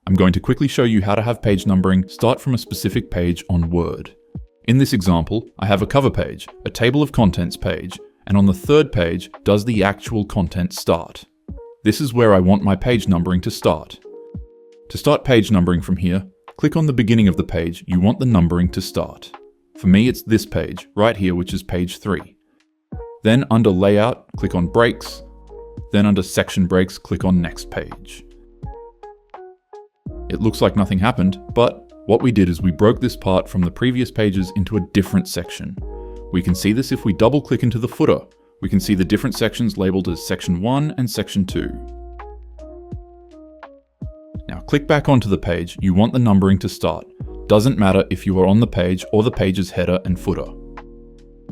I'm going to quickly show you how to have page numbering start from a specific page on Word. In this example, I have a cover page, a table of contents page, and on the third page does the actual content start. This is where I want my page numbering to start. To start page numbering from here, click on the beginning of the page you want the numbering to start. For me, it's this page, right here, which is page 3. Then under Layout, click on Breaks. Then under Section Breaks, click on Next Page. It looks like nothing happened, but what we did is we broke this part from the previous pages into a different section. We can see this if we double click into the footer. We can see the different sections labeled as Section 1 and Section 2. Now click back onto the page you want the numbering to start. Doesn't matter if you are on the page or the page's header and footer.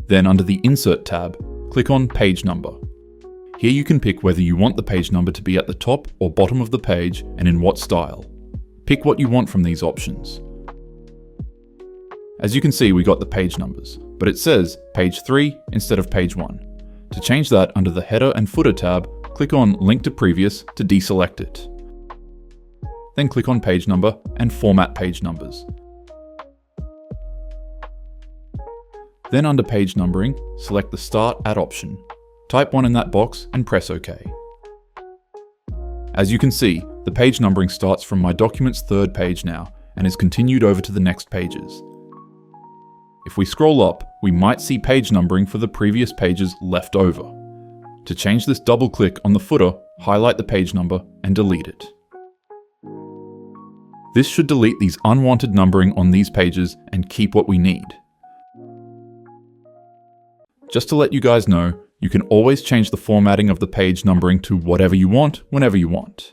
Then under the Insert tab, click on Page Number. Here you can pick whether you want the page number to be at the top or bottom of the page and in what style. Pick what you want from these options. As you can see, we got the page numbers, but it says page 3 instead of page 1. To change that, under the Header and Footer tab, click on Link to Previous to deselect it. Then click on Page Number and Format Page Numbers. Then under Page Numbering, select the Start At option. Type 1 in that box and press OK. As you can see, the page numbering starts from my document's third page now and is continued over to the next pages. If we scroll up, we might see page numbering for the previous pages left over. To change this, double click on the footer, highlight the page number and delete it. This should delete these unwanted numbering on these pages and keep what we need. Just to let you guys know, you can always change the formatting of the page numbering to whatever you want, whenever you want.